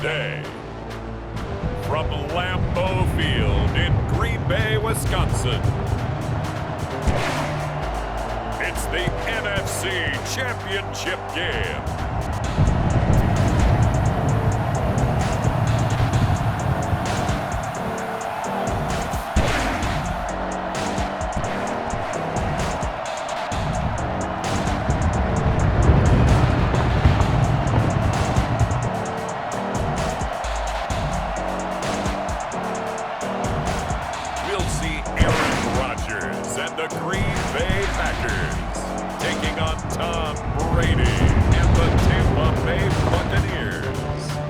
Thursday, from Lambeau Field in Green Bay, Wisconsin, it's the NFC Championship game. The Green Bay Packers taking on Tom Brady and the Tampa Bay Buccaneers.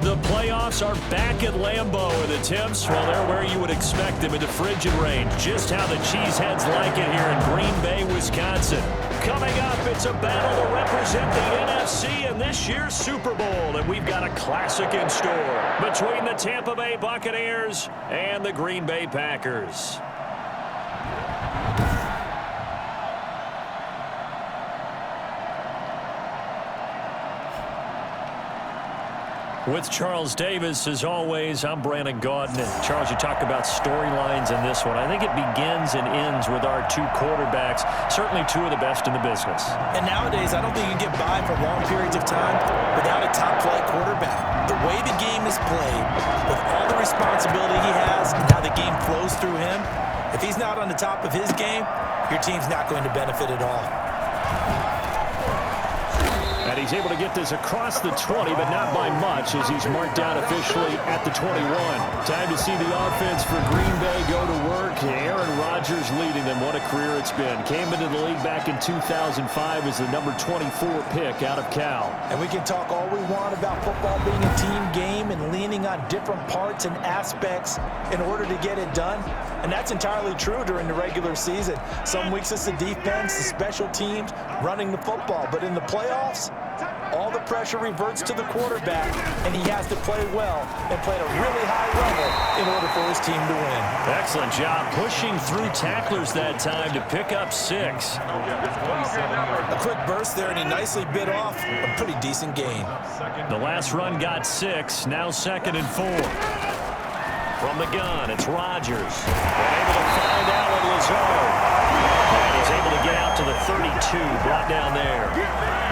The playoffs are back at Lambeau, or the Temps, well, they're where you would expect them in the frigid rain. Just how the Cheeseheads like it here in Green Bay, Wisconsin. Coming up, it's a battle to represent the NFC in this year's Super Bowl, and we've got a classic in store between the Tampa Bay Buccaneers and the Green Bay Packers. With Charles Davis, as always, I'm Brandon Gaudin. And Charles, you talk about storylines in this one. I think it begins and ends with our two quarterbacks, certainly two of the best in the business. And nowadays, I don't think you can get by for long periods of time without a top-flight quarterback. The way the game is played, with all the responsibility he has and how the game flows through him, if he's not on the top of his game, your team's not going to benefit at all. And he's able to get this across the 20, but not by much, as he's marked down officially at the 21. Time to see the offense for Green Bay go to work. Aaron Rodgers leading them. What a career it's been. Came into the league back in 2005 as the number 24 pick out of Cal. And we can talk all we want about football being a team game and leaning on different parts and aspects in order to get it done. And that's entirely true during the regular season. Some weeks it's the defense, the special teams, running the football. But in the playoffs, all the pressure reverts to the quarterback, and he has to play well and play at a really high level in order for his team to win. Excellent job pushing through tacklers that time to pick up 6. A quick burst there, and he nicely bit off a pretty decent gain. The last run got 6, now 2nd and 4. From the gun, it's Rodgers. They're able to find Allen Lazard. And he's able to get out to the 32, brought down there.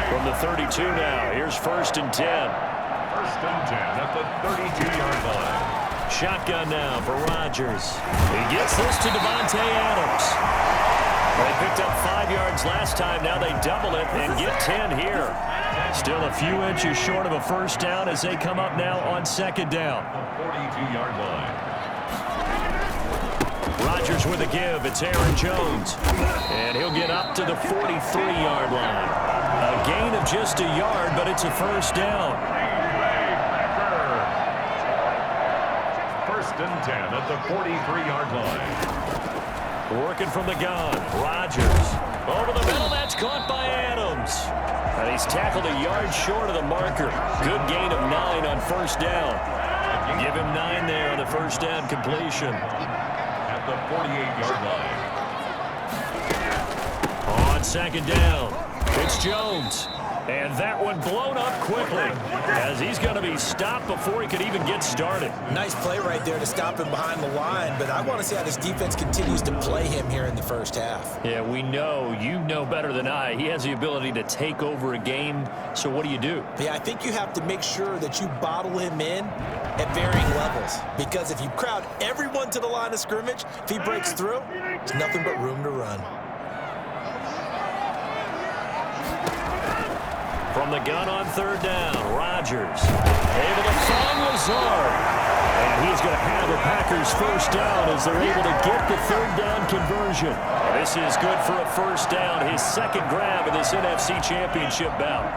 From the 32 now, here's 1st and 10. 1st and 10 at the 32-yard line. Shotgun now for Rodgers. He gets this to Devontae Adams. They picked up 5 yards last time. Now they double it and get 10 here. Still a few inches short of a first down as they come up now on 2nd down. The 42-yard line. Rodgers with a give. It's Aaron Jones. And he'll get up to the 43-yard line. A gain of just a yard, but it's a first down. 1st and 10 at the 43-yard line. Working from the gun. Rodgers. Over the middle. That's caught by Adams. And he's tackled a yard short of the marker. Good gain of 9 on first down. Give him 9 there on the first down completion. At the 48-yard line. On 2nd down, it's Jones. And that one blown up quickly as he's going to be stopped before he could even get started. Nice play right there to stop him behind the line, but I want to see how this defense continues to play him here in the first half. Yeah, we know. You know better than I. He has the ability to take over a game, so what do you do? Yeah, I think you have to make sure that you bottle him in at varying levels, because if you crowd everyone to the line of scrimmage, if he breaks through, there's nothing but room to run. From the gun on 3rd down, Rodgers able to find Lazard. And he's going to have the Packers first down as they're able to get the 3rd down conversion. This is good for a first down, his 2nd grab in this NFC Championship bout.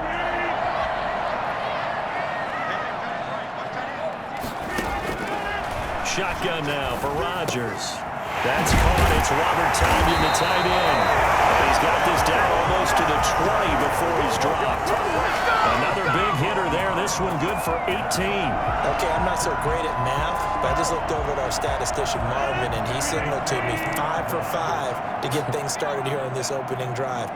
Shotgun now for Rodgers. That's caught. It's Robert Tonyan, the tight end. And he's got this down almost to the 20 before he's dropped. Another big hitter there. This one good for 18. Okay, I'm not so great at math, but I just looked over at our statistician, Marvin, and he signaled to me 5 for 5 to get things started here on this opening drive.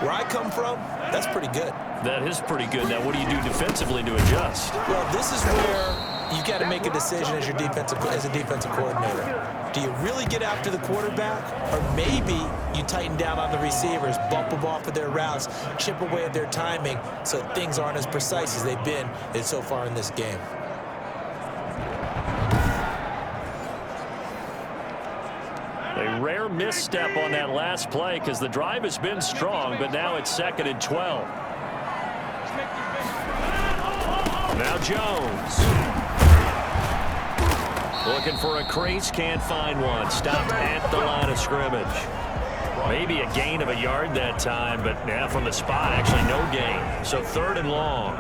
Where I come from, that's pretty good. That is pretty good. Now, what do you do defensively to adjust? Well, this is where you've got to make a decision as a defensive coordinator. Do you really get after the quarterback, or maybe you tighten down on the receivers, bump them off of their routes, chip away at their timing so things aren't as precise as they've been so far in this game? A rare misstep on that last play because the drive has been strong, but now it's 2nd and 12. Now Jones. Looking for a crease, can't find one. Stopped at the line of scrimmage. Maybe a gain of a yard that time, but yeah, from the spot, actually no gain. So 3rd and long.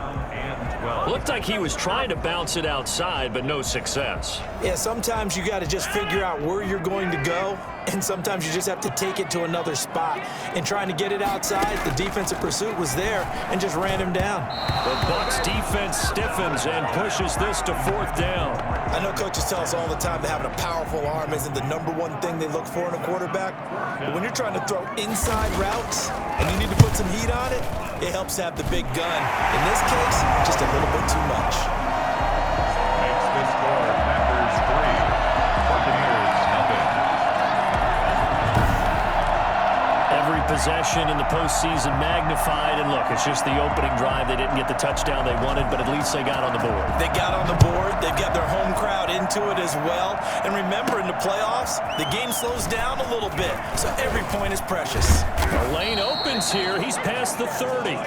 Looked like he was trying to bounce it outside, but no success. Yeah, sometimes you got to just figure out where you're going to go, and sometimes you just have to take it to another spot. And trying to get it outside, the defensive pursuit was there and just ran him down. The Bucs defense stiffens and pushes this to 4th down. I know coaches tell us all the time that having a powerful arm isn't the #1 thing they look for in a quarterback. But when you're trying to throw inside routes and you need to put some heat on it, it helps to have the big gun. In this case, just a little bit too much. Makes the score Packers 3, Buccaneers nothing. Every possession in the postseason magnified, and look, it's just the opening drive. They didn't get the touchdown they wanted, but at least they got on the board. They got on the board. They've got their home crowd into it as well. And remember, in the playoffs, the game slows down a little bit, so every point is precious. The lane opens here. He's past the 30.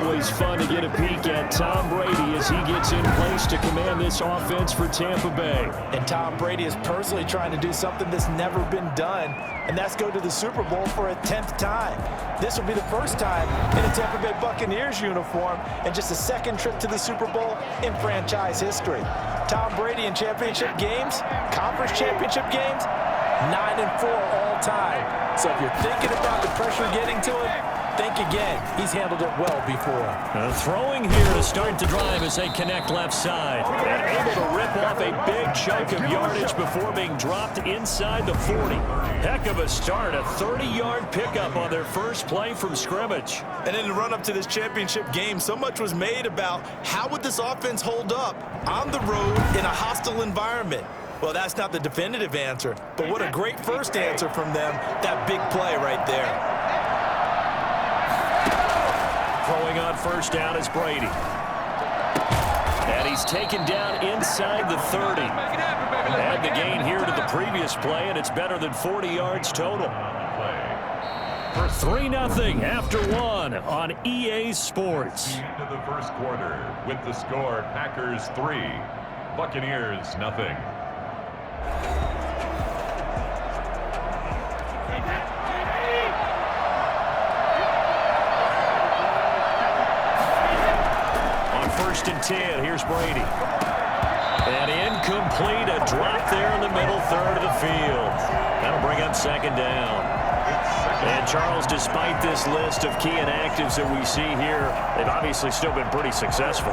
Always fun to get a peek at Tom Brady as he gets in place to command this offense for Tampa Bay. And Tom Brady is personally trying to do something that's never been done, and that's go to the Super Bowl for a 10th time. This will be the first time in a Tampa Bay Buccaneers uniform and just a 2nd trip to the Super Bowl in franchise history. Tom Brady in championship games, conference championship games, 9-4 all time. So if you're thinking about the pressure getting to him, think again. He's handled it well before. Throwing here to start the drive as they connect left side. And able to rip off a big chunk of yardage before being dropped inside the 40. Heck of a start. A 30-yard pickup on their first play from scrimmage. And in the run-up to this championship game, so much was made about how would this offense hold up on the road in a hostile environment. Well, that's not the definitive answer, but what a great first answer from them, that big play right there. Throwing on first down is Brady. And he's taken down inside the 30. Add the gain here to the previous play, and it's better than 40 yards total. 3-0 after 1 on EA Sports. Into the first quarter with the score Packers 3, Buccaneers nothing. On 1st and 10, here's Brady. And incomplete, a drop there in the middle third of the field. That'll bring up 2nd down. And Charles, despite this list of key inactives that we see here, they've obviously still been pretty successful.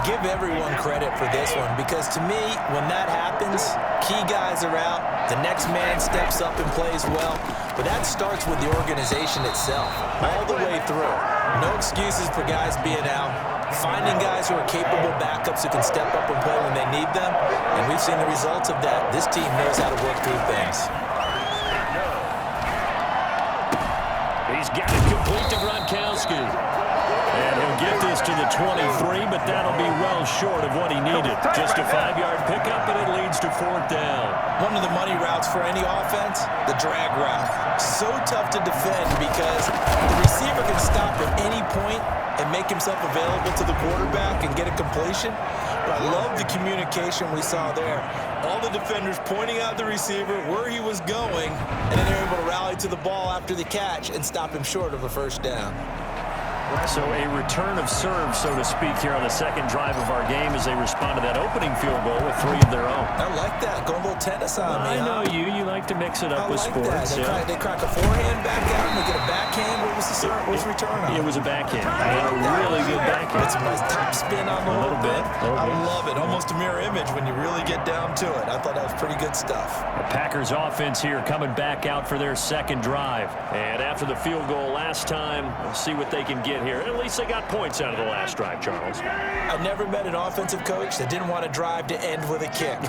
Give everyone credit for this one, because to me, when that happens, key guys are out, the next man steps up and plays well, but that starts with the organization itself, all the way through. No excuses for guys being out, finding guys who are capable backups who can step up and play when they need them, and we've seen the results of that. This team knows how to work through things. He's got it complete to Gronkowski. And he'll get this to the 23, but that'll be well short of what he needed. Just a 5-yard pickup, and it leads to 4th down. One of the money routes for any offense, the drag route. So tough to defend because the receiver can stop at any point and make himself available to the quarterback and get a completion. But I love the communication we saw there. All the defenders pointing out the receiver, where he was going, and then they're able to rally to the ball after the catch and stop him short of a 1st down. So a return of serve, so to speak, here on the 2nd drive of our game as they respond to that opening field goal with 3 of their own. I like that. Go a little tennis on me. I know you. You like to mix it up with sports. They crack a forehand back out and they get a backhand. What was the serve? What was the return on? It was a backhand. A really good backhand. It's a nice top spin on the little bit. I love it. Almost a mirror image when you really get down to it. I thought that was pretty good stuff. The Packers offense here coming back out for their 2nd drive. And after the field goal last time, we'll see what they can get it here. At least they got points out of the last drive, Charles. I never met an offensive coach that didn't want to drive to end with a kick.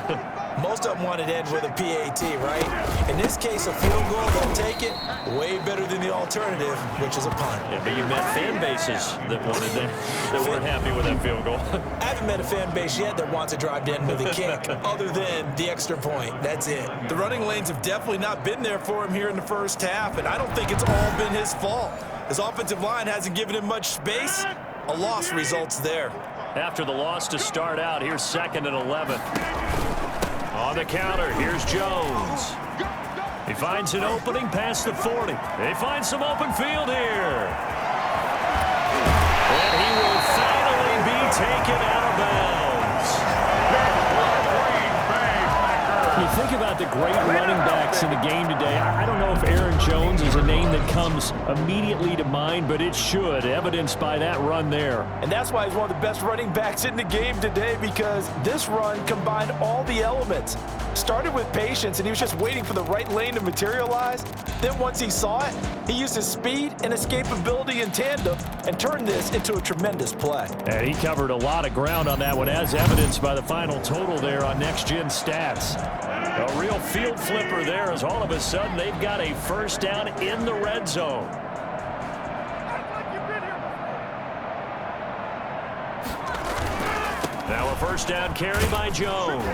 Most of them wanted to end with a PAT, right? In this case, a field goal, they'll take it way better than the alternative, which is a punt. Yeah, but you met fan bases that wanted that weren't happy with that field goal. I haven't met a fan base yet that wants to drive to end with a kick, other than the extra point. That's it. The running lanes have definitely not been there for him here in the first half, and I don't think it's all been his fault. His offensive line hasn't given him much space. A loss results there. After the loss to start out, here's 2nd and 11. On the counter, here's Jones. He finds an opening past the 40. They find some open field here. And he will finally be taken out of bounds. You think about the great running backs in the game today. I don't know if Aaron Jones is a name that comes immediately to mind, but it should, evidenced by that run there. And that's why he's one of the best running backs in the game today, because this run combined all the elements. Started with patience, and he was just waiting for the right lane to materialize. Then once he saw it, he used his speed and escapability in tandem and turned this into a tremendous play. And he covered a lot of ground on that one, as evidenced by the final total there on Next Gen Stats. A real field flipper there, as all of a sudden they've got a first down in the red zone. Now a first down carry by Jones.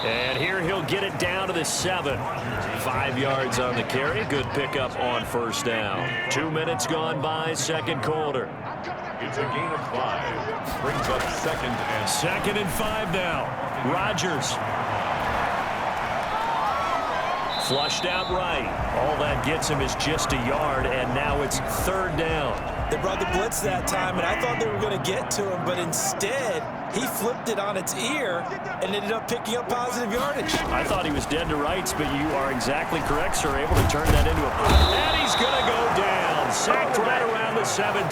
And here he'll get it down to the 7. 5 yards on the carry. Good pickup on first down. 2 minutes gone by, second quarter. It's a gain of 5. Brings up 2nd and 5 now. Rodgers. Flushed out right. All that gets him is just a yard, and now it's 3rd down. They brought the blitz that time, and I thought they were going to get to him, but instead, he flipped it on its ear and ended up picking up positive yardage. I thought he was dead to rights, but you are exactly correct, sir. Able to turn that into a... And he's going to go down. Sacked right around the 17.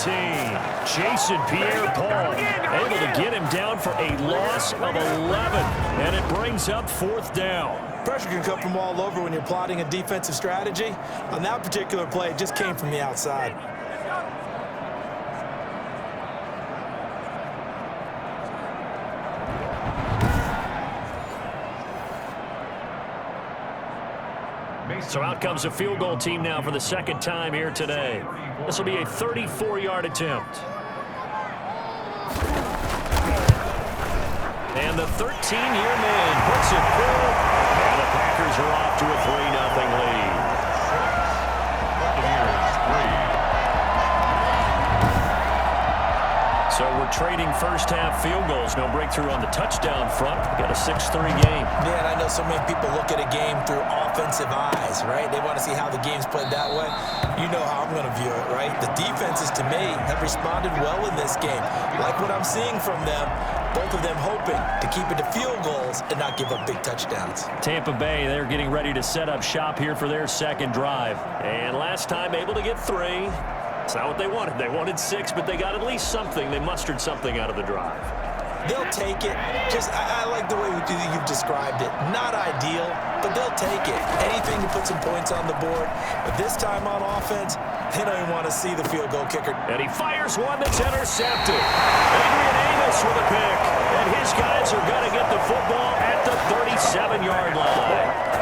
Jason Pierre-Paul able to get him down for a loss of 11. And it brings up 4th down. Pressure can come from all over when you're plotting a defensive strategy. On that particular play, it just came from the outside. So out comes a field goal team now for the 2nd time here today. This will be a 34-yard attempt. And the 13-year man puts it through. And the Packers are off to a 3-0 lead. Buccaneers 3. So we're trading first-half field goals. No breakthrough on the touchdown front. We've got a 6-3 game. Yeah, and I know so many people look at a game through offensive eyes, right? They want to see how the game's played that way. You know how I'm going to view it, right? The defenses, to me, have responded well in this game. Like what I'm seeing from them, both of them hoping to keep it to field goals and not give up big touchdowns. Tampa Bay, they're getting ready to set up shop here for their 2nd drive. And last time able to get 3. It's not what they wanted. They wanted 6, but they got at least something. They mustered something out of the drive. They'll take it. I like the way you've described it. Not ideal, but they'll take it. Anything to put some points on the board. But this time on offense, they don't even want to see the field goal kicker. And he fires one that's intercepted. Adrian Amos with a pick. And his guys are going to get the football at the 37-yard line.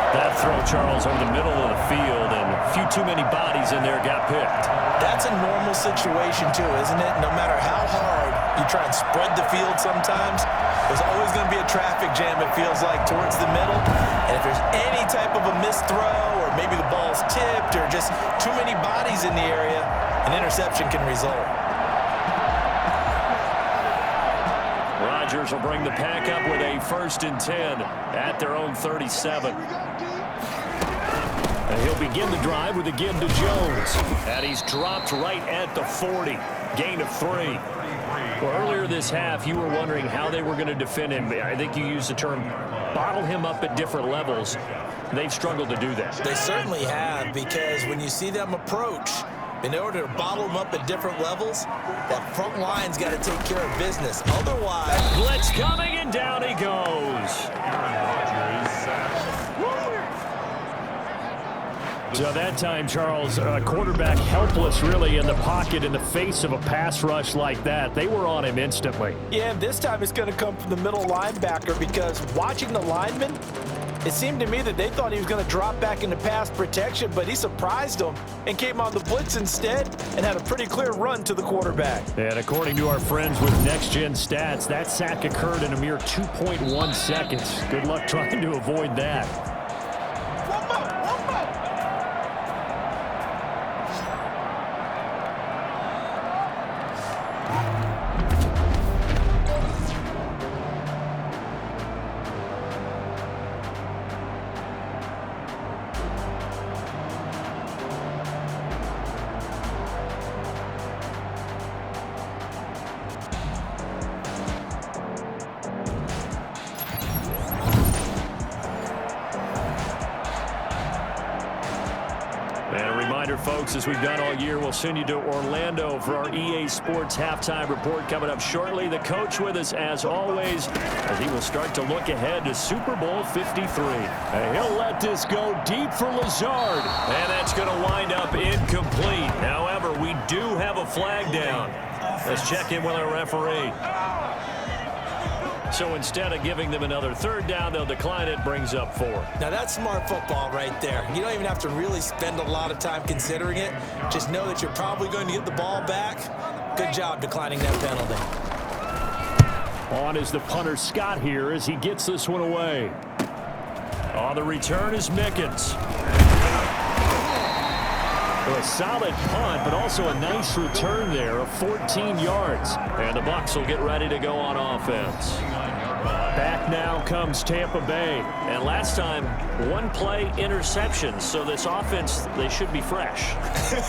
That throw, Charles, over the middle of the field, and a few too many bodies in there got picked. That's a normal situation, too, isn't it? No matter how hard you try and spread the field sometimes, there's always going to be a traffic jam, it feels like, towards the middle. And if there's any type of a missed throw, or maybe the ball's tipped, or just too many bodies in the area, an interception can result. Rodgers will bring the pack up with a 1st and 10 at their own 37. And he'll begin the drive with a give to Jones. And he's dropped right at the 40. Gain of 3. Well, earlier this half, you were wondering how they were going to defend him. I think you used the term bottle him up at different levels. They've struggled to do that. They certainly have, because when you see them approach, in order to bottle them up at different levels, that front line's got to take care of business. Otherwise... Blitz coming, and down he goes. So that time, Charles, quarterback helpless really in the pocket in the face of a pass rush like that. They were on him instantly. Yeah, and this time it's going to come from the middle linebacker because watching the lineman, it seemed to me that they thought he was going to drop back into pass protection, but he surprised them and came on the blitz instead and had a pretty clear run to the quarterback. And according to our friends with Next Gen Stats, that sack occurred in a mere 2.1 seconds. Good luck trying to avoid that. Folks, as we've done all year, we'll send you to Orlando for our EA Sports halftime report coming up shortly. The coach with us, as always, as he will start to look ahead to Super Bowl 53. And he'll let this go deep for Lazard. And that's going to wind up incomplete. However, we do have a flag down. Let's check in with our referee. So instead of giving them another third down, they'll decline it, brings up 4. Now that's smart football right there. You don't even have to really spend a lot of time considering it. Just know that you're probably going to get the ball back. Good job declining that penalty. On is the punter Scott here as he gets this one away. On the return is Mickens. A solid punt, but also a nice return there of 14 yards. And the Bucs will get ready to go on offense. Back now comes Tampa Bay. And last time, one play interception. So this offense, they should be fresh.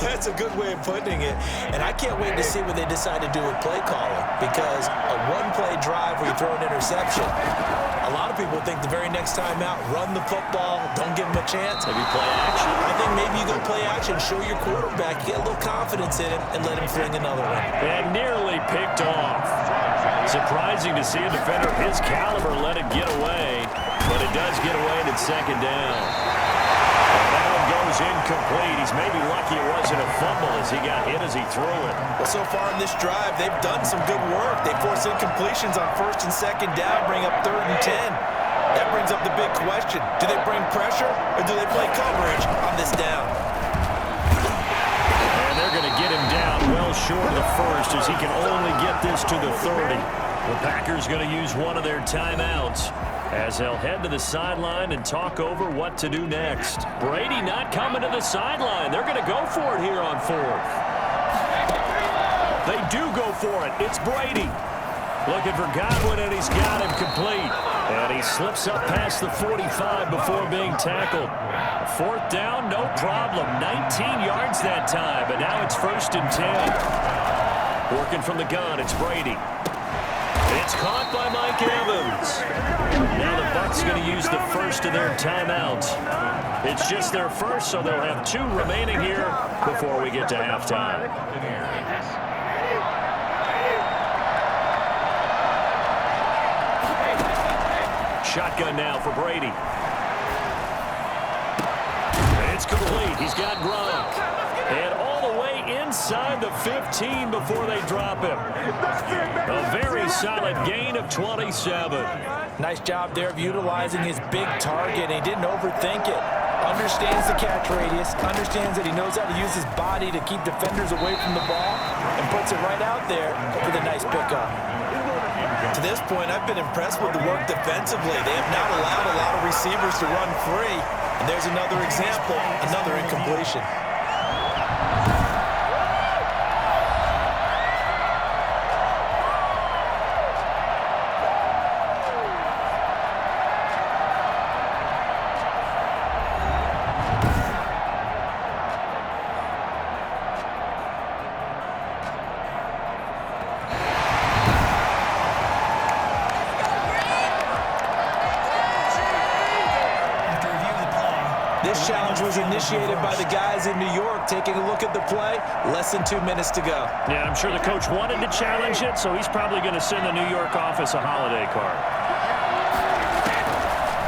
That's a good way of putting it. And I can't wait to see what they decide to do with play calling. Because a one-play drive where you throw an interception, a lot of people think the very next time out, run the football, don't give them a chance. Maybe play action. I think maybe you go play action, show your quarterback, get a little confidence in him, and let him fling another one. And nearly picked off. Surprising to see a defender of his caliber let it get away, but it does get away and it's second down. And that one goes incomplete. He's maybe lucky it wasn't a fumble as he got hit as he threw it. Well, so far in this drive, they've done some good work. They force incompletions on first and second down, bring up 3rd and 10. That brings up the big question. Do they bring pressure or do they play coverage on this down? And they're going to get him down well short of the first as he can only get this to the 30. The Packers going to use one of their timeouts as they'll head to the sideline and talk over what to do next. Brady not coming to the sideline. They're going to go for it here on 4th. They do go for it. It's Brady. Looking for Godwin, and he's got him complete. And he slips up past the 45 before being tackled. 4th down, no problem. 19 yards that time, but now it's 1st and 10. Working from the gun, it's Brady. It's caught by Mike Evans. Now the Bucs going to use the first of their timeouts. It's just their first, so they'll have 2 remaining here before we get to halftime. Shotgun now for Brady. It's complete. He's got Gronk. And all the way inside the 15 before they drop him. A very solid gain of 27. Nice job there of utilizing his big target. He didn't overthink it. Understands the catch radius. Understands that he knows how to use his body to keep defenders away from the ball. And puts it right out there for the nice pickup. To this point, I've been impressed with the work defensively. They have not allowed a lot of receivers to run free. And there's another example, another incompletion. This challenge was initiated by the guys in New York. Taking a look at the play, less than 2 minutes to go. Yeah, I'm sure the coach wanted to challenge it, so he's probably going to send the New York office a holiday card.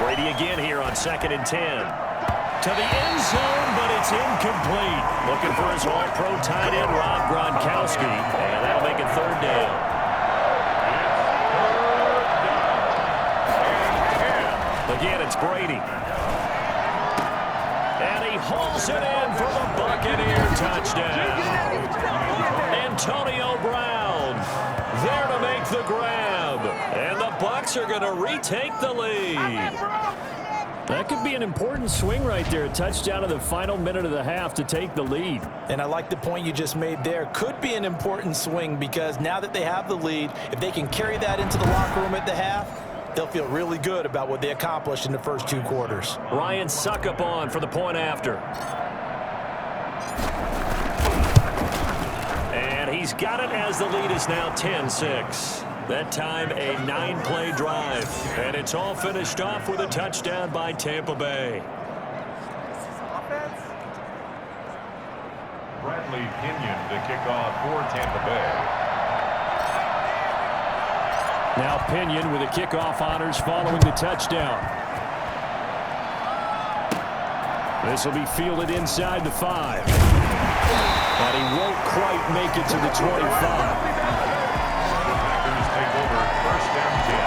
Brady again here on 2nd and 10. to the end zone, but it's incomplete. Looking for his all-pro tight end, Rob Gronkowski, and that'll make it third down. Again, it's Brady. And he hauls it in for the Buccaneer touchdown. Antonio Brown there to make the grab. And the Bucs are going to retake the lead. That could be an important swing right there. A touchdown in the final minute of the half to take the lead. And I like the point you just made there. Could be an important swing because now that they have the lead, if they can carry that into the locker room at the half, they'll feel really good about what they accomplished in the first 2 quarters. Ryan Suckup on for the point after. And he's got it as the lead is now 10-6. That time a 9-play drive. And it's all finished off with a touchdown by Tampa Bay. Bradley Pinion to kick off for Tampa Bay. Now Pinion with the kickoff honors following the touchdown. This will be fielded inside the 5. But he won't quite make it to the 25. The Packers take over first and 10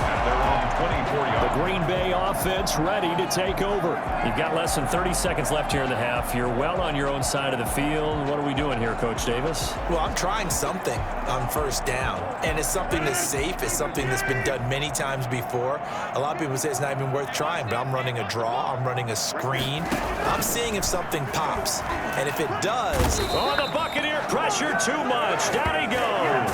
at their own 24-yard. The Green Bay offense ready to take over. You've got less than 30 seconds left here in the half. You're well on your own side of the field. What are we doing here, Coach Davis? Well, I'm trying something on first down, and it's something that's safe. It's something that's been done many times before. A lot of people say it's not even worth trying, but I'm running a draw. I'm running a screen. I'm seeing if something pops, and if it does... Oh, the Buccaneer pressure too much. Down he goes.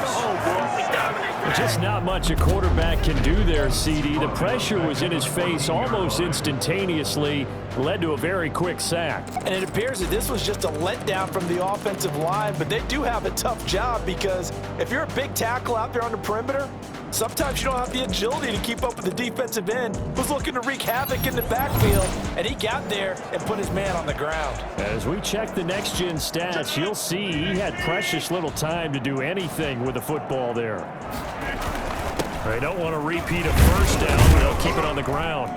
Just not much a quarterback can do there, CD. The pressure was in his face almost instantaneously, led to a very quick sack. And it appears that this was just a letdown from the offensive line, but they do have a tough job because if you're a big tackle out there on the perimeter, sometimes you don't have the agility to keep up with the defensive end who's looking to wreak havoc in the backfield, and he got there and put his man on the ground. As we check the next-gen stats, you'll see he had precious little time to do anything with the football there. They don't want to repeat a first down, but they'll keep it on the ground.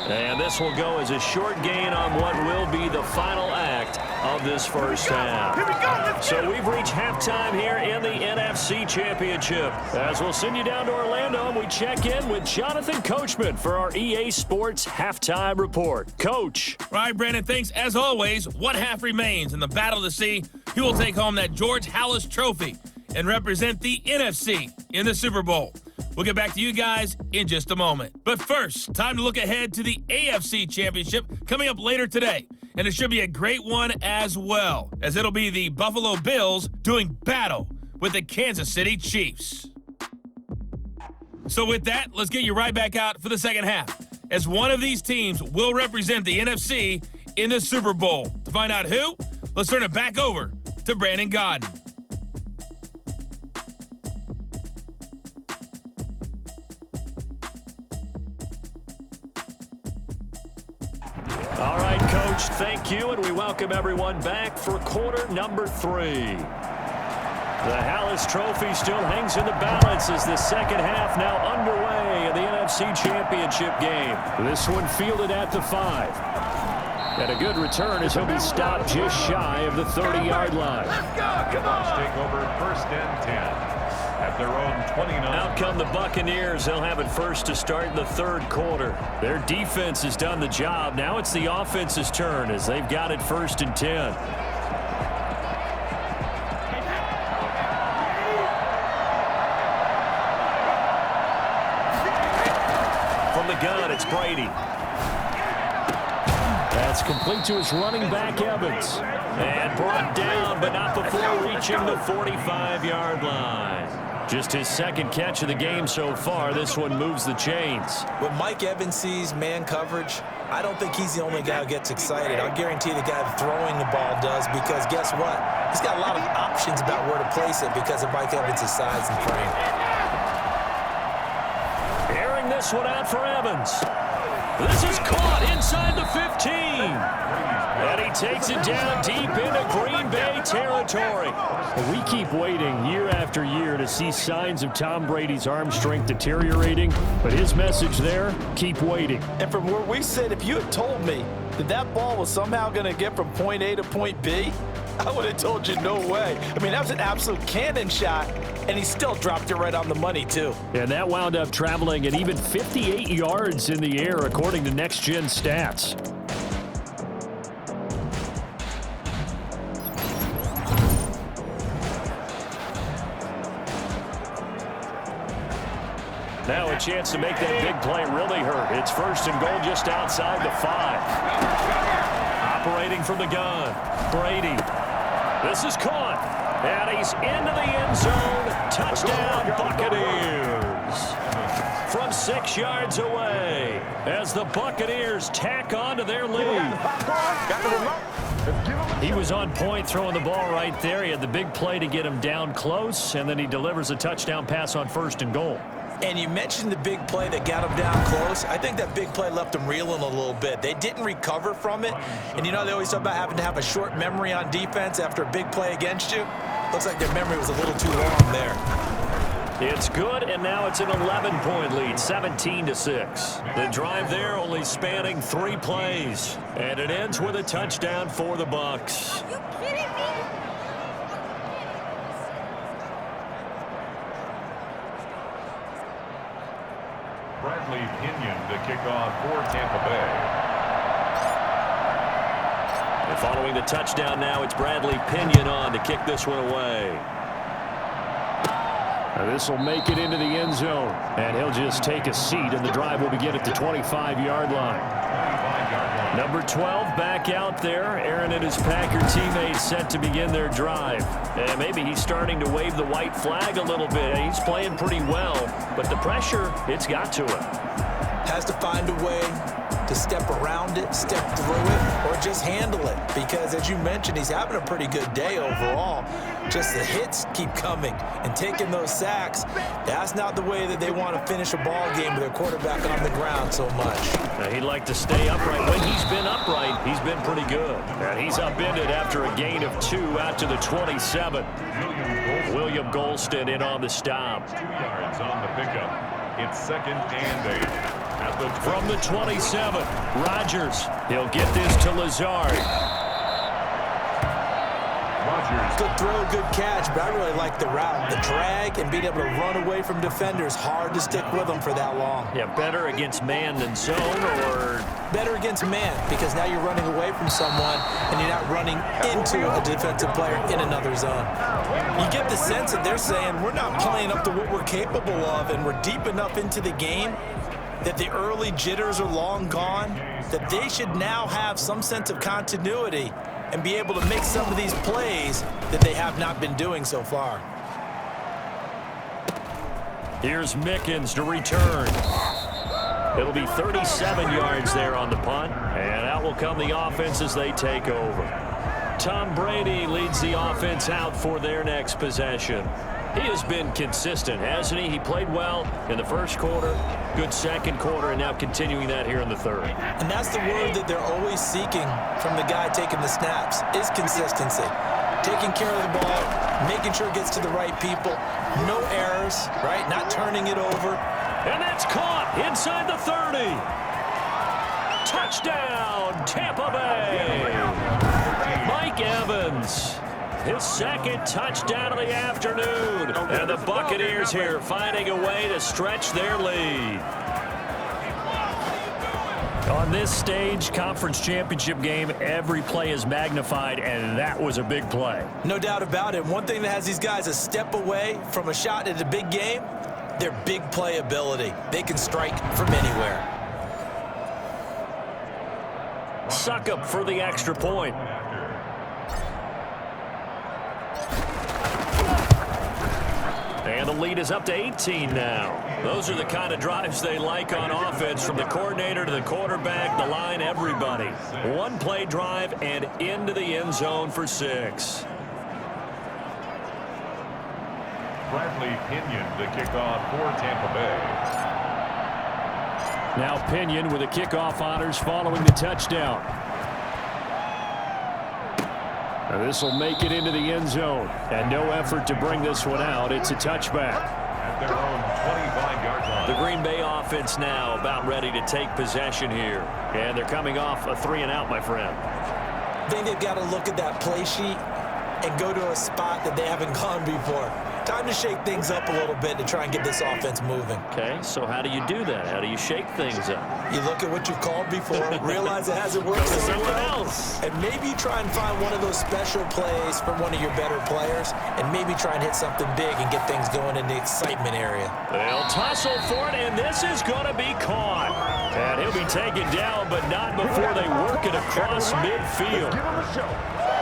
And this will go as a short gain on what will be the final act of this first half. So we've reached halftime here in the NFC Championship. As we'll send you down to Orlando, and we check in with Jonathan Coachman for our EA Sports Halftime Report. Coach. All right, Brandon, thanks. As always, one half remains in the battle to see who will take home that George Halas Trophy and represent the NFC in the Super Bowl. We'll get back to you guys in just a moment. But first, time to look ahead to the AFC Championship coming up later today. And it should be a great one as well, as it'll be the Buffalo Bills doing battle with the Kansas City Chiefs. So with that, let's get you right back out for the second half, as one of these teams will represent the NFC in the Super Bowl. To find out who, let's turn it back over to Brandon Godden. All right, Coach, thank you, and we welcome everyone back for quarter number 3. The Halas Trophy still hangs in the balance as the second half now underway in the NFC Championship game. This one fielded at the 5. And a good return as he'll be stopped just shy of the 30-yard line. Let's go, come on. Take over first and 10. At their own 29. Out come the Buccaneers. They'll have it first to start in the third quarter. Their defense has done the job. Now it's the offense's turn as they've got it first and 10. From the gun, it's Brady. That's complete to his running back, Evans. And brought down, but not before reaching the 45-yard line. Just his second catch of the game so far. This one moves the chains. When Mike Evans sees man coverage, I don't think he's the only guy who gets excited. I'll guarantee the guy throwing the ball does, because guess what? He's got a lot of options about where to place it because of Mike Evans' size and frame. Airing this one out for Evans. This is caught inside the 15. And he takes it down deep into Green Bay territory. We keep waiting year after year to see signs of Tom Brady's arm strength deteriorating. But his message there, keep waiting. And from where we sit, if you had told me that that ball was somehow going to get from point A to point B, I would have told you no way. I mean, that was an absolute cannon shot, and he still dropped it right on the money, too. And that wound up traveling at even 58 yards in the air, according to Next Gen Stats. Now a chance to make that big play really hurt. It's first and goal just outside the 5. Operating from the gun, Brady. This is caught, and he's into the end zone. Touchdown, Buccaneers. From 6 yards away, as the Buccaneers tack on to their lead. He was on point throwing the ball right there. He had the big play to get him down close, and then he delivers a touchdown pass on first and goal. And you mentioned the big play that got him down close. I think that big play left them reeling a little bit. They didn't recover from it. And, you know, they always talk about having to have a short memory on defense after a big play against you. Looks like their memory was a little too long there. It's good, and now it's an 11-point lead, 17-6. The drive there only spanning 3 plays. And it ends with a touchdown for the Bucs. Are you kidding me? Bradley Pinion to kick off for Tampa Bay. And following the touchdown now, it's Bradley Pinion on to kick this one away. This will make it into the end zone, and he'll just take a seat, and the drive will begin at the 25-yard line. Number 12 back out there. Aaron and his Packer teammates set to begin their drive. And maybe he's starting to wave the white flag a little bit. He's playing pretty well, but the pressure, it's got to him. Has to find a way to step around it, step through it, or just handle it. Because, as you mentioned, he's having a pretty good day overall. Just the hits keep coming and taking those sacks. That's not the way that they want to finish a ball game with their quarterback on the ground so much. Now, he'd like to stay upright. When he's been upright, he's been pretty good. And he's upended after a gain of 2 out to the 27. William Golston in on the stop. 2 yards on the pickup. It's 2nd and 8. From the 27, Rodgers. He'll get this to Lazard. Good throw, good catch, but I really like the route. The drag and being able to run away from defenders. Hard to stick with them for that long. Yeah, better against man than zone, or? Better against man, because now you're running away from someone and you're not running into a defensive player in another zone. You get the sense that they're saying we're not playing up to what we're capable of, and we're deep enough into the game that the early jitters are long gone, that they should now have some sense of continuity and be able to make some of these plays that they have not been doing so far. Here's Mickens to return. It'll be 37 yards there on the punt, and out will come the offense as they take over. Tom Brady leads the offense out for their next possession. He has been consistent, hasn't he? He played well in the first quarter, good second quarter, and now continuing that here in the third. And that's the word that they're always seeking from the guy taking the snaps, is consistency. Taking care of the ball, making sure it gets to the right people, no errors, right? Not turning it over. And that's caught inside the 30. Touchdown, Tampa Bay. Mike Evans. His second touchdown of the afternoon. And the Buccaneers here finding a way to stretch their lead. On this stage, conference championship game, every play is magnified, and that was a big play. No doubt about it. One thing that has these guys a step away from a shot at a big game, their big play ability. They can strike from anywhere. Suckup for the extra point. And the lead is up to 18 now. Those are the kind of drives they like on offense, from the coordinator to the quarterback, the line, everybody. One play drive and into the end zone for 6. Bradley Pinion to kick off for Tampa Bay. Now Pinion with the kickoff honors following the touchdown. This will make it into the end zone, and no effort to bring this one out. It's a touchback. At their own 25-yard line. The Green Bay offense now about ready to take possession here. And they're coming off a 3-and-out, my friend. I think they've got to look at that play sheet and go to a spot that they haven't gone before. Time to shake things up a little bit to try and get this offense moving. Okay, so how do you do that? How do you shake things up? You look at what you've called before, realize it hasn't worked so well, and maybe try and find one of those special plays from one of your better players, and maybe try and hit something big and get things going in the excitement area. They'll tussle for it, and this is going to be caught. And he'll be taken down, but not before they work it across midfield.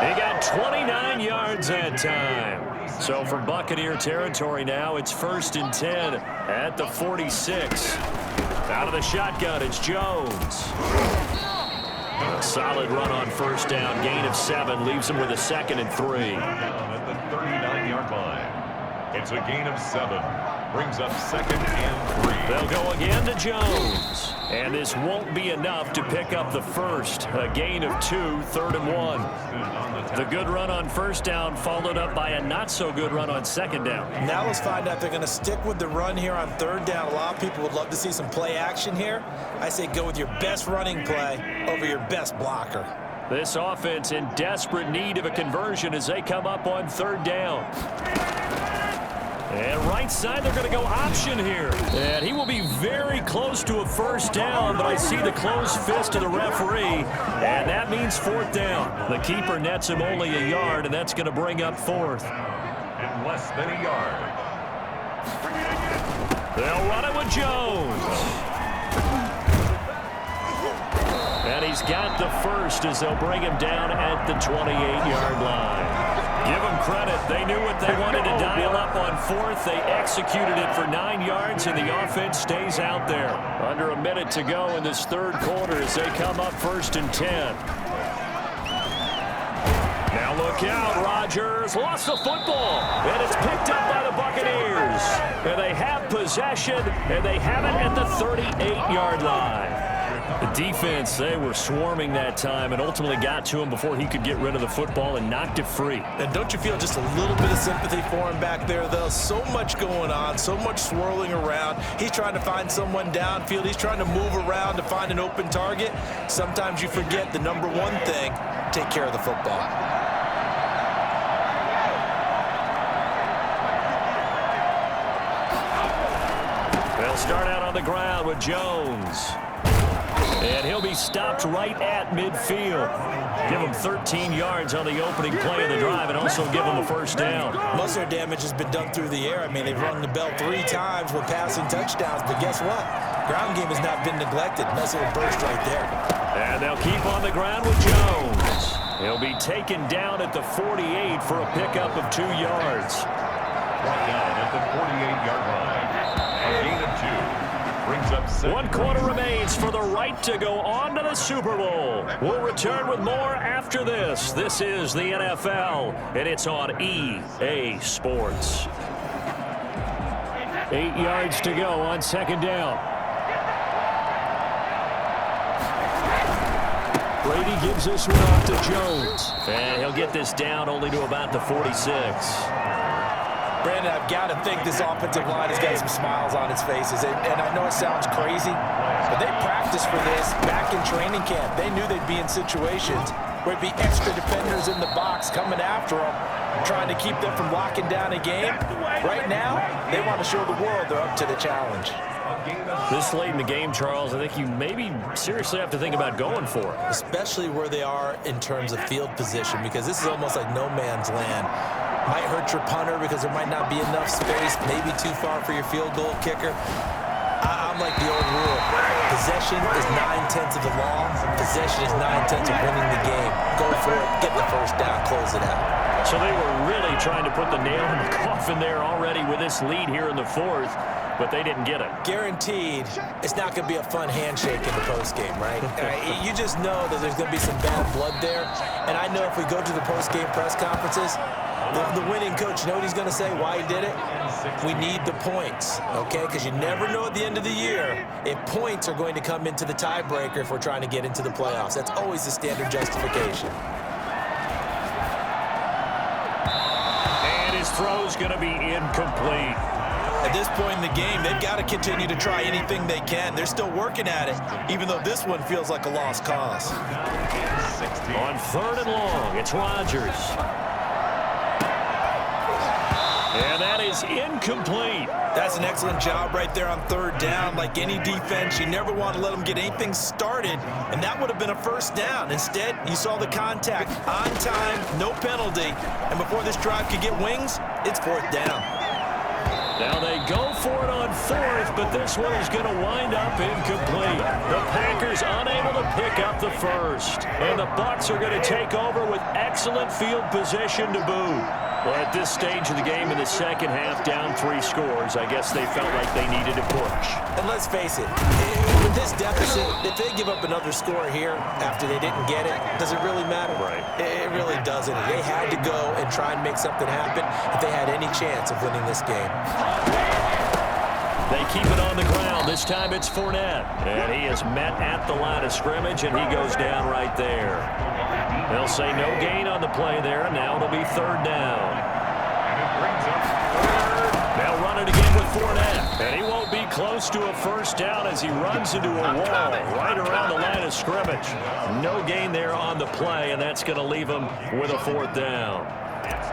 He got 29 yards that time. So from Buccaneer territory now, it's 1st and 10 at the 46. Out of the shotgun, it's Jones. A solid run on first down. Gain of 7 leaves him with a 2nd and 3. At the 39-yard line. It's a gain of 7. Brings up 2nd and 3. They'll go again to Jones. And this won't be enough to pick up the first. A gain of 2, 3rd and 1. The good run on first down followed up by a not-so-good run on 2nd down. Now let's find out if they're going to stick with the run here on 3rd down. A lot of people would love to see some play action here. I say go with your best running play over your best blocker. This offense in desperate need of a conversion as they come up on 3rd down. And right side, they're going to go option here. And he will be very close to a first down, but I see the closed fist of the referee, and that means 4th down. The keeper nets him only a yard, and that's going to bring up 4th. And less than a yard. They'll run it with Jones. And he's got the first as they'll bring him down at the 28-yard line. Give them credit. They knew what they wanted to dial up on 4th. They executed it for 9 yards, and the offense stays out there. Under a minute to go in this 3rd quarter as they come up 1st and 10. Now look out. Rodgers lost the football, and it's picked up by the Buccaneers. And they have possession, and they have it at the 38-yard line. The defense, they were swarming that time and ultimately got to him before he could get rid of the football and knocked it free. And don't you feel just a little bit of sympathy for him back there, though? So much going on, so much swirling around. He's trying to find someone downfield. He's trying to move around to find an open target. Sometimes you forget the number one thing, take care of the football. They'll start out on the ground with Jones. And he'll be stopped right at midfield. Give him 13 yards on the opening play of the drive and also give him a first down. Most of their damage has been done through the air. I mean, they've rung the bell 3 times with passing touchdowns, but guess what? Ground game has not been neglected. Nice little burst right there. And they'll keep on the ground with Jones. He'll be taken down at the 48 for a pickup of 2 yards. Brought down at the 48-yard line. A gain of 2. Brings up 7. 1 quarter remains for the right to go on to the Super Bowl. We'll return with more after this. This is the NFL, and it's on EA Sports. 8 yards to go on 2nd down. Brady gives this one off to Jones. And he'll get this down only to about the 46. Brandon, I've got to think this offensive line has got some smiles on its faces. And I know it sounds crazy, but they practiced for this back in training camp. They knew they'd be in situations where it'd be extra defenders in the box coming after them, trying to keep them from locking down a game. Right now, they want to show the world they're up to the challenge. This late in the game, Charles, I think you maybe seriously have to think about going for it. Especially where they are in terms of field position, because this is almost like no man's land. Might hurt your punter because there might not be enough space, maybe too far for your field goal kicker. I'm like the old rule. Possession is 9/10 of the law. Possession is 9/10 of winning the game. Go for it, get the first down, close it out. So they were really trying to put the nail in the coffin there already with this lead here in the 4th, but they didn't get it. Guaranteed, it's not going to be a fun handshake in the postgame, right? You just know that there's going to be some bad blood there. And I know if we go to the postgame press conferences, the winning coach, you know what he's going to say, why he did it? We need the points, okay? Because you never know at the end of the year if points are going to come into the tiebreaker if we're trying to get into the playoffs. That's always the standard justification. And his throw's going to be incomplete. At this point in the game, they've got to continue to try anything they can. They're still working at it, even though this one feels like a lost cause. On 3rd and long, it's Rodgers. And that is incomplete. That's an excellent job right there on 3rd down. Like any defense, you never want to let them get anything started, and that would have been a 1st down. Instead, you saw the contact on time, no penalty, and before this drive could get wings, it's 4th down. Now they go for it on 4th, but this one is going to wind up incomplete. The Packers unable to pick up the 1st, and the Bucs are going to take over with excellent field position to boot. Well, at this stage of the game in the second half, down 3 scores, I guess they felt like they needed to push. And let's face it, with this deficit, if they give up another score here after they didn't get it, does it really matter? Right. It really doesn't. They had to go and try and make something happen if they had any chance of winning this game. They keep it on the ground. This time it's Fournette. And he is met at the line of scrimmage, and he goes down right there. They'll say no gain on the play there, and now it'll be 3rd down. They'll run it again with Fournette. And he won't be close to a 1st down as he runs into a wall right around the line of scrimmage. No gain there on the play, and that's going to leave him with a 4th down.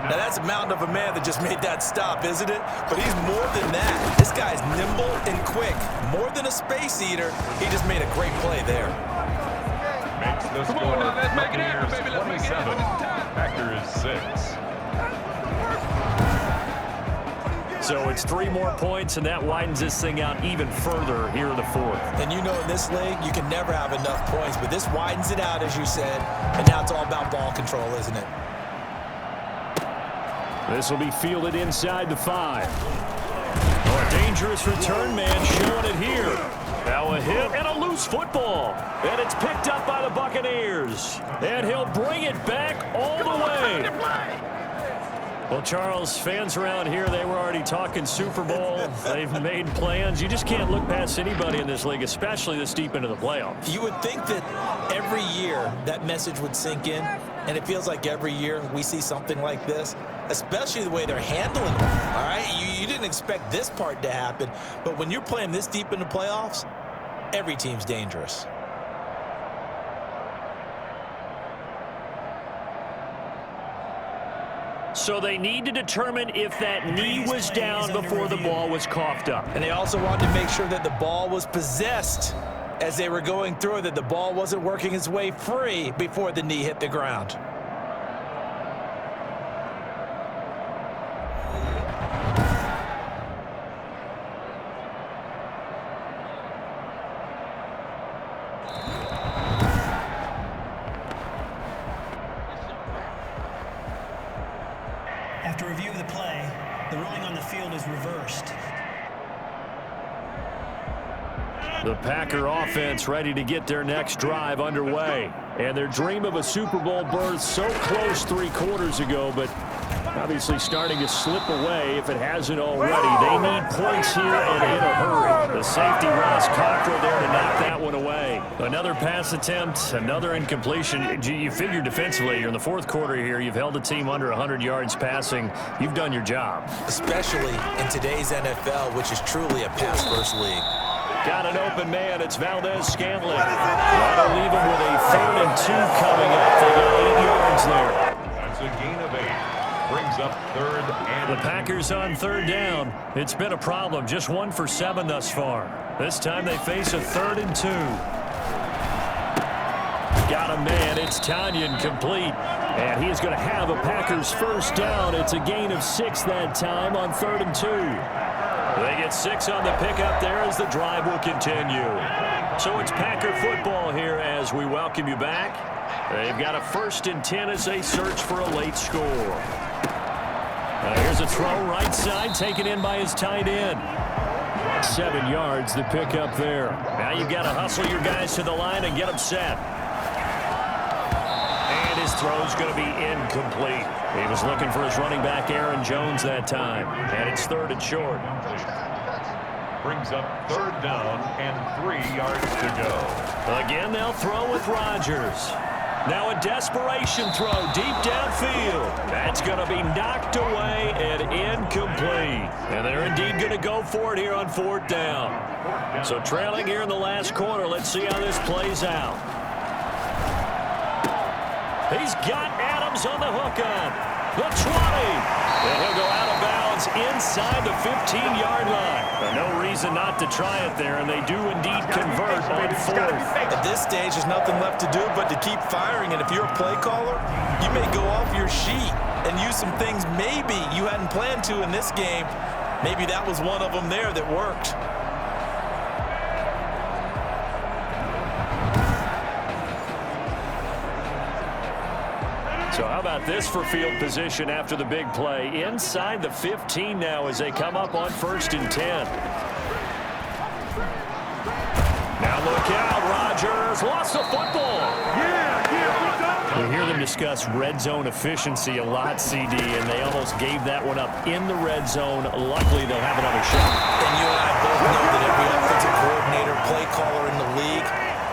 Now, that's a mountain of a man that just made that stop, isn't it? But he's more than that. This guy's nimble and quick. More than a space eater, he just made a great play there. Makes the score Buccaneers 27, Packers 6. So it's 3 more points, and that widens this thing out even further here in the 4th. And you know in this league, you can never have enough points, but this widens it out, as you said, and now it's all about ball control, isn't it? This will be fielded inside the 5. Oh, a dangerous return man showing it here. Now a hit and a loose football. And it's picked up by the Buccaneers. And he'll bring it back all the way. Well, Charles, fans around here, they were already talking Super Bowl. They've made plans. You just can't look past anybody in this league, especially this deep into the playoffs. You would think that every year that message would sink in, and it feels like every year we see something like this, especially the way they're handling it. All right, you didn't expect this part to happen, but when you're playing this deep into playoffs, every team's dangerous. So they need to determine if that knee was down before the ball was coughed up. And they also wanted to make sure that the ball was possessed as they were going through it, that the ball wasn't working its way free before the knee hit the ground. After review of the play, the ruling on the field is reversed. The Packer offense ready to get their next drive underway. And their dream of a Super Bowl berth so close 3 quarters ago, but obviously starting to slip away if it hasn't already. They need points here and in a hurry. The safety Ross Cockrell there to knock that one away. Another pass attempt, another incompletion. You figure defensively, you're in the 4th quarter here. You've held the team under 100 yards passing. You've done your job. Especially in today's NFL, which is truly a pass-first league. Got an open man. It's Valdez-Scantling. That'll leave him with a 3rd and 2 coming up. They got 8 yards there. That's a gain of 8. Brings up 3rd and... The Packers on 3rd down. It's been a problem. Just 1 for 7 thus far. This time they face a 3rd and 2. Got a man. It's Tanyan complete. And he is going to have a Packers 1st down. It's a gain of 6 that time on 3rd and 2. They get 6 on the pickup there as the drive will continue. So it's Packer football here as we welcome you back. They've got a 1st and 10 as they search for a late score. Here's a throw right side taken in by his tight end. 7 yards the pickup there. Now you've got to hustle your guys to the line and get them set. And his throw's going to be incomplete. He was looking for his running back Aaron Jones that time. And it's 3rd and short. Brings up 3rd down and 3 yards to go. Again, they'll throw with Rodgers. Now a desperation throw deep downfield. That's going to be knocked away and incomplete. And they're indeed going to go for it here on 4th down. So trailing here in the last quarter. Let's see how this plays out. He's got Adams on the hook on the 20. And he'll go out of bounds inside the 15-yard line. No reason not to try it there, and they do indeed convert on 4th. At this stage, there's nothing left to do but to keep firing. And if you're a play caller, you may go off your sheet and use some things maybe you hadn't planned to in this game. Maybe that was one of them there that worked. So how about this for field position after the big play? Inside the 15 now as they come up on 1st and 10. Now look out, Rodgers lost the football. We hear them discuss red zone efficiency a lot, CD, and they almost gave that one up in the red zone. Luckily, they'll have another shot. And you and I both know that every offensive coordinator, play caller in the league,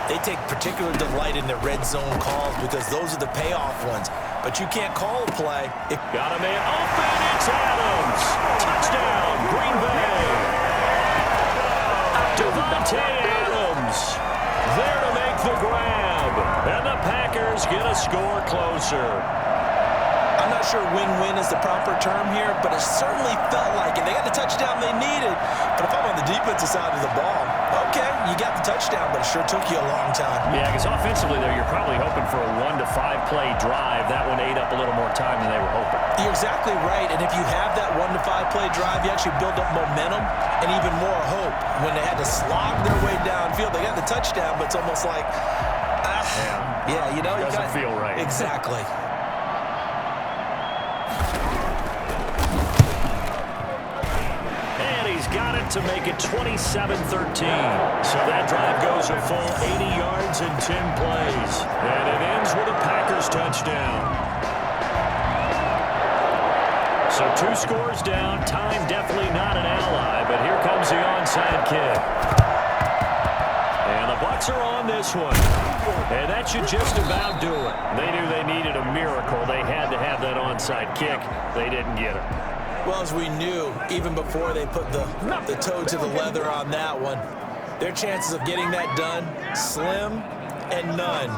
they take particular delight in the red zone calls because those are the payoff ones. But you can't call a play. Got a man open. It's Adams. Touchdown, Green Bay. Devontae Adams there to make the grab. And the Packers get a score closer. I'm not sure win-win is the proper term here, but it certainly felt like it. They got the touchdown they needed. But if I'm on the defensive side of the ball, okay, you got the touchdown, but it sure took you a long time. Yeah, because offensively there, you're probably hoping for a 1 to 5 play drive. That one ate up a little more time than they were hoping. You're exactly right, and if you have that 1 to 5 play drive, you actually build up momentum and even more hope. When they had to slog their way downfield, they got the touchdown, but it's almost like, yeah, you know, it doesn't feel right. Exactly. Got it to make it 27-13. So that drive goes a full 80 yards in 10 plays. And it ends with a Packers touchdown. So 2 scores down. Time definitely not an ally, but here comes the onside kick. And the Bucs are on this one. And that should just about do it. They knew they needed a miracle. They had to have that onside kick. They didn't get it. Well, as we knew, even before they put the toe to the leather on that one, their chances of getting that done, slim and none.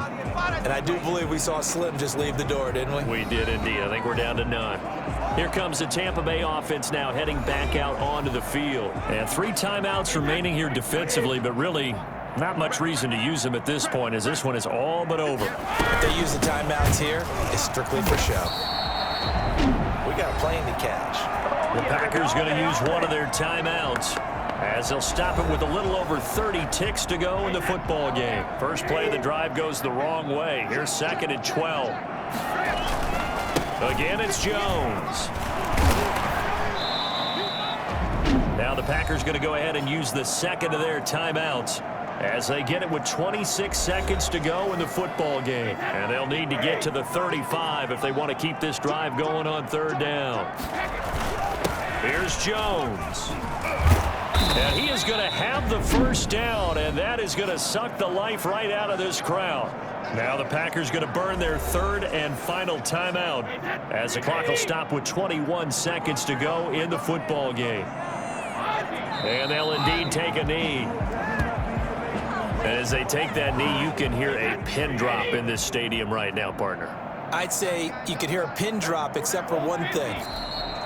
And I do believe we saw Slim just leave the door, didn't we? We did indeed. I think we're down to none. Here comes the Tampa Bay offense now heading back out onto the field. And 3 timeouts remaining here defensively, but really not much reason to use them at this point as this one is all but over. If they use the timeouts here, it's strictly for show. We got a plane to catch. The Packers going to use one of their timeouts as they'll stop it with a little over 30 ticks to go in the football game. First play of the drive goes the wrong way. Here's 2nd and 12. Again, it's Jones. Now the Packers going to go ahead and use the 2nd of their timeouts as they get it with 26 seconds to go in the football game. And they'll need to get to the 35 if they want to keep this drive going on 3rd down. Here's Jones. And he is going to have the first down, and that is going to suck the life right out of this crowd. Now the Packers going to burn their 3rd and final timeout as the clock will stop with 21 seconds to go in the football game. And they'll indeed take a knee. And as they take that knee, you can hear a pin drop in this stadium right now, partner. I'd say you could hear a pin drop except for one thing.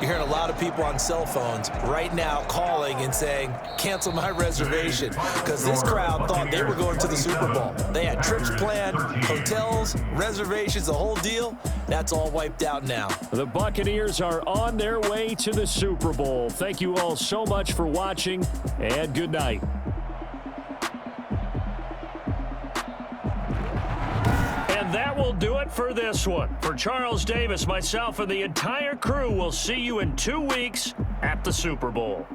You're hearing a lot of people on cell phones right now calling and saying, cancel my reservation, because this crowd thought they were going to the Super Bowl. They had trips planned, hotels, reservations, the whole deal. That's all wiped out now. The Buccaneers are on their way to the Super Bowl. Thank you all so much for watching, and good night. That will do it for this one. For Charles Davis, myself, and the entire crew, we'll see you in 2 weeks at the Super Bowl.